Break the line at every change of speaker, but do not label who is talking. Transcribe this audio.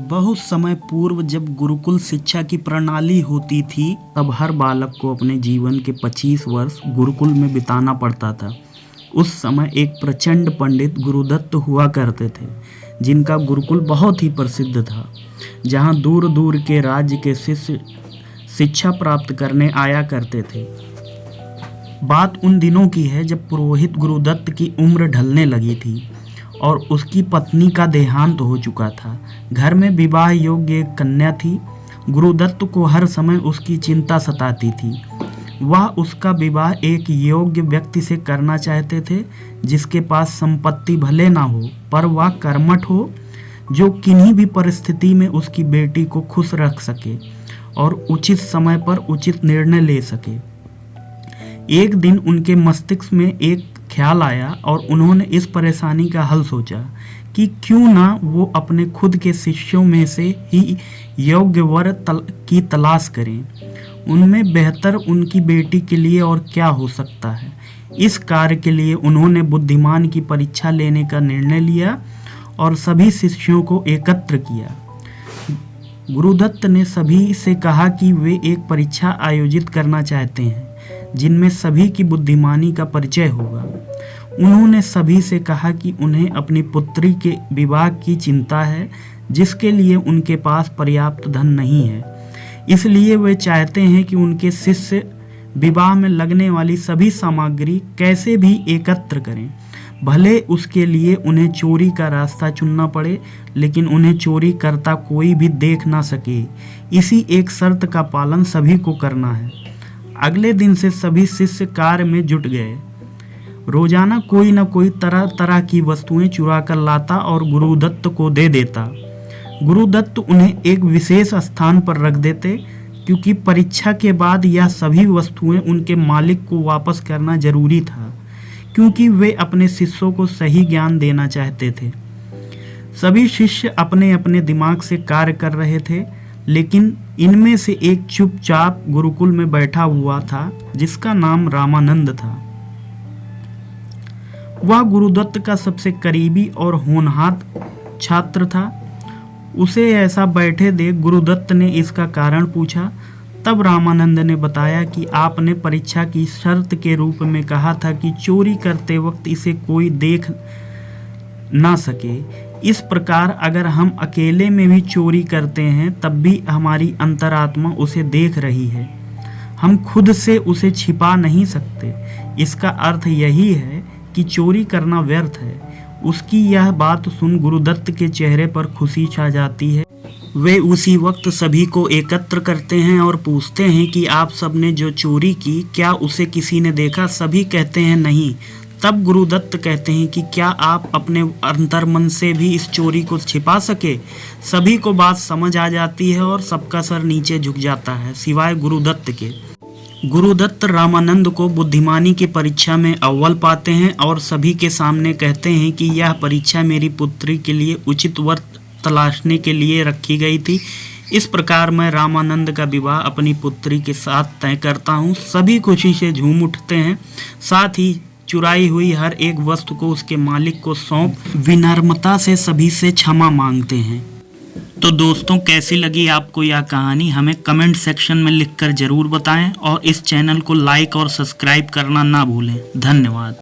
बहुत समय पूर्व जब गुरुकुल शिक्षा की प्रणाली होती थी, तब हर बालक को अपने जीवन के 25 वर्ष गुरुकुल में बिताना पड़ता था। उस समय एक प्रचंड पंडित गुरुदत्त हुआ करते थे, जिनका गुरुकुल बहुत ही प्रसिद्ध था, जहाँ दूर दूर के राज्य के शिष्य शिक्षा प्राप्त करने आया करते थे। बात उन दिनों की है जब पुरोहित गुरुदत्त की उम्र ढलने लगी थी और उसकी पत्नी का देहांत हो चुका था। घर में विवाह योग्य एक कन्या थी। गुरुदत्त को हर समय उसकी चिंता सताती थी। वह उसका विवाह एक योग्य व्यक्ति से करना चाहते थे, जिसके पास संपत्ति भले ना हो, पर वह कर्मठ हो, जो किन्हीं भी परिस्थिति में उसकी बेटी को खुश रख सके और उचित समय पर उचित निर्णय ले सके। एक दिन उनके मस्तिष्क में एक ख्याल आया और उन्होंने इस परेशानी का हल सोचा कि क्यों ना वो अपने खुद के शिष्यों में से ही योग्य वर की तलाश करें। उनमें बेहतर उनकी बेटी के लिए और क्या हो सकता है। इस कार्य के लिए उन्होंने बुद्धिमान की परीक्षा लेने का निर्णय लिया और सभी शिष्यों को एकत्र किया। गुरुदत्त ने सभी से कहा कि वे एक परीक्षा आयोजित करना चाहते हैं, जिनमें सभी की बुद्धिमानी का परिचय होगा। उन्होंने सभी से कहा कि उन्हें अपनी पुत्री के विवाह की चिंता है, जिसके लिए उनके पास पर्याप्त धन नहीं है। इसलिए वे चाहते हैं कि उनके शिष्य विवाह में लगने वाली सभी सामग्री कैसे भी एकत्र करें, भले उसके लिए उन्हें चोरी का रास्ता चुनना पड़े, लेकिन उन्हें चोरी करता कोई भी देख ना सके। इसी एक शर्त का पालन सभी को करना है। अगले दिन से सभी शिष्य कार्य में जुट गए। रोजाना कोई न कोई तरह तरह की वस्तुएं चुरा कर लाता और गुरुदत्त को दे देता। गुरुदत्त उन्हें एक विशेष स्थान पर रख देते, क्योंकि परीक्षा के बाद यह सभी वस्तुएं उनके मालिक को वापस करना जरूरी था, क्योंकि वे अपने शिष्यों को सही ज्ञान देना चाहते थे। सभी शिष्य अपने अपने दिमाग से कार्य कर रहे थे, लेकिन इनमें से एक चुपचाप गुरुकुल में बैठा हुआ था, जिसका नाम रामानंद था। वह गुरुदत्त का सबसे करीबी और होनहार छात्र था। उसे ऐसा बैठे देख गुरुदत्त ने इसका कारण पूछा। तब रामानंद ने बताया कि आपने परीक्षा की शर्त के रूप में कहा था कि चोरी करते वक्त इसे कोई देख ना सके। इस प्रकार अगर हम अकेले में भी चोरी करते हैं, तब भी हमारी अंतरात्मा उसे देख रही है। हम खुद से उसे छिपा नहीं सकते। इसका अर्थ यही है कि चोरी करना व्यर्थ है। उसकी यह बात सुन गुरुदत्त के चेहरे पर खुशी छा जाती है। वे उसी वक्त सभी को एकत्र करते हैं और पूछते हैं कि आप सबने जो चोरी की, क्या उसे किसी ने देखा? सभी कहते हैं नहीं। तब गुरुदत्त कहते हैं कि क्या आप अपने अंतर्मन से भी इस चोरी को छिपा सके? सभी को बात समझ आ जाती है और सबका सर नीचे झुक जाता है, सिवाय गुरुदत्त के। गुरुदत्त रामानंद को बुद्धिमानी की परीक्षा में अव्वल पाते हैं और सभी के सामने कहते हैं कि यह परीक्षा मेरी पुत्री के लिए उचित वर तलाशने के लिए रखी गई थी। इस प्रकार मैं रामानंद का विवाह अपनी पुत्री के साथ तय करता हूँ। सभी खुशी से झूम उठते हैं, साथ ही चुराई हुई हर एक वस्तु को उसके मालिक को सौंप विनम्रता से सभी से क्षमा मांगते हैं। तो दोस्तों, कैसी लगी आपको यह कहानी? हमें कमेंट सेक्शन में लिखकर जरूर बताएं और इस चैनल को लाइक और सब्सक्राइब करना ना भूलें। धन्यवाद।